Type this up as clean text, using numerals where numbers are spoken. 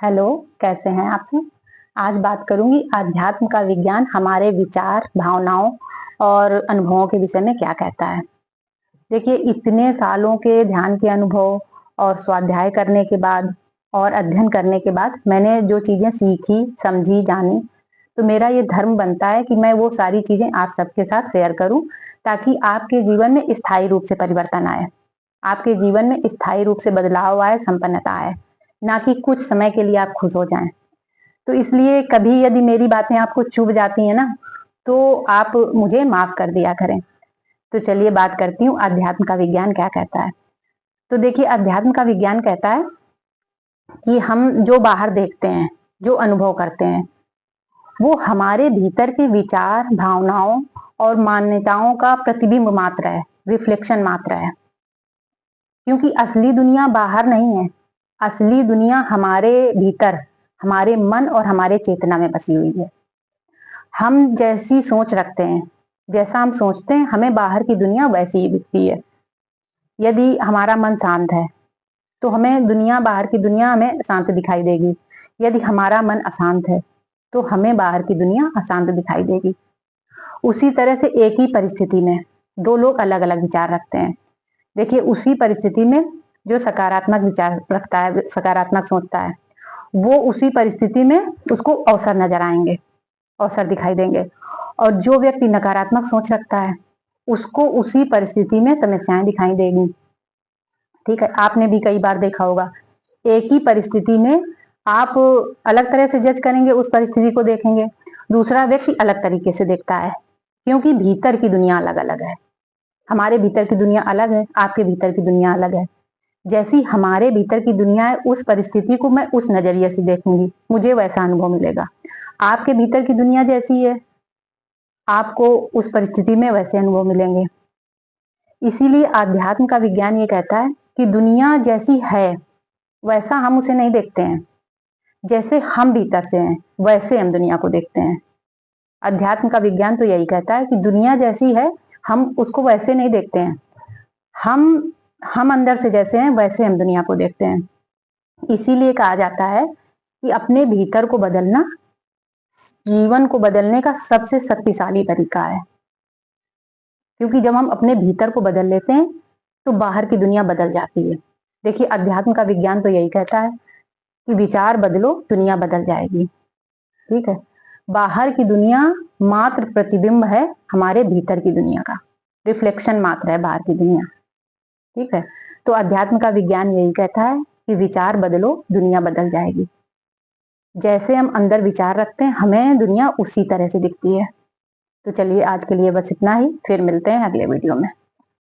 Hello, कैसे हैं आप सब? आज बात करूंगी आध्यात्म का विज्ञान हमारे विचार, भावनाओं और अनुभवों के विषय में क्या कहता है। देखिए, इतने सालों के ध्यान के अनुभव और स्वाध्याय करने के बाद और अध्ययन करने के बाद मैंने जो चीजें सीखी, समझी, जानी, तो मेरा ये धर्म बनता है कि मैं वो सारी चीजें आप सबके साथ शेयर करूं, ताकि आपके जीवन में स्थायी रूप से परिवर्तन आए, आपके जीवन में स्थायी रूप से बदलाव आए, संपन्नता आए, ना कि कुछ समय के लिए आप खुश हो जाएं। तो इसलिए कभी यदि मेरी बातें आपको चुभ जाती हैं ना, तो आप मुझे माफ कर दिया करें। तो चलिए बात करती हूँ अध्यात्म का विज्ञान क्या कहता है। तो देखिए, अध्यात्म का विज्ञान कहता है कि हम जो बाहर देखते हैं, जो अनुभव करते हैं, वो हमारे भीतर के विचार, भावनाओं और मान्यताओं का प्रतिबिंब मात्र है, रिफ्लेक्शन मात्र है। क्योंकि असली दुनिया बाहर नहीं है, असली दुनिया हमारे भीतर, हमारे मन और हमारे चेतना में बसी हुई है। हम जैसी सोच रखते हैं, जैसा हम सोचते हैं, हमें बाहर की दुनिया वैसी ही दिखती है। यदि हमारा मन शांत है, तो हमें दुनिया, बाहर की दुनिया हमें शांत दिखाई देगी। यदि हमारा मन अशांत है, तो हमें बाहर की दुनिया अशांत दिखाई देगी। उसी तरह से एक ही परिस्थिति में दो लोग अलग अलग विचार रखते हैं। देखिए, उसी परिस्थिति में जो सकारात्मक विचार रखता है, सकारात्मक सोचता है, वो उसी परिस्थिति में उसको अवसर नजर आएंगे, अवसर दिखाई देंगे। और जो व्यक्ति नकारात्मक सोच रखता है, उसको उसी परिस्थिति में समस्याएं दिखाई देगी। ठीक है, आपने भी कई बार देखा होगा, एक ही परिस्थिति में आप अलग तरह से जज करेंगे, उस परिस्थिति को देखेंगे, दूसरा व्यक्ति अलग तरीके से देखता है, क्योंकि भीतर की दुनिया अलग अलग है। हमारे भीतर की दुनिया अलग है, आपके भीतर की दुनिया अलग है। जैसी हमारे भीतर की दुनिया है, उस परिस्थिति को मैं उस नजरिए से देखूंगी, मुझे वैसा अनुभव मिलेगा। आपके भीतर की दुनिया जैसी है, आपको उस परिस्थिति में वैसे अनुभव मिलेंगे। इसीलिए आध्यात्म का विज्ञान ये कहता है कि दुनिया जैसी है वैसा हम उसे नहीं देखते हैं, जैसे हम भीतर से हैं वैसे हम दुनिया को देखते हैं। अध्यात्म का विज्ञान तो यही कहता है कि दुनिया जैसी है, हम उसको वैसे नहीं देखते हैं। हम हम अंदर से जैसे हैं वैसे हम दुनिया को देखते हैं। इसीलिए कहा जाता है कि अपने भीतर को बदलना जीवन को बदलने का सबसे शक्तिशाली तरीका है। क्योंकि जब हम अपने भीतर को बदल लेते हैं, तो बाहर की दुनिया बदल जाती है। देखिए, अध्यात्म का विज्ञान तो यही कहता है कि विचार बदलो, दुनिया बदल जाएगी। ठीक है, बाहर की दुनिया मात्र प्रतिबिंब है हमारे भीतर की दुनिया का, रिफ्लेक्शन मात्र है बाहर की दुनिया। ठीक है, तो अध्यात्म का विज्ञान यही कहता है कि विचार बदलो, दुनिया बदल जाएगी। जैसे हम अंदर विचार रखते हैं, हमें दुनिया उसी तरह से दिखती है। तो चलिए, आज के लिए बस इतना ही, फिर मिलते हैं अगले वीडियो में।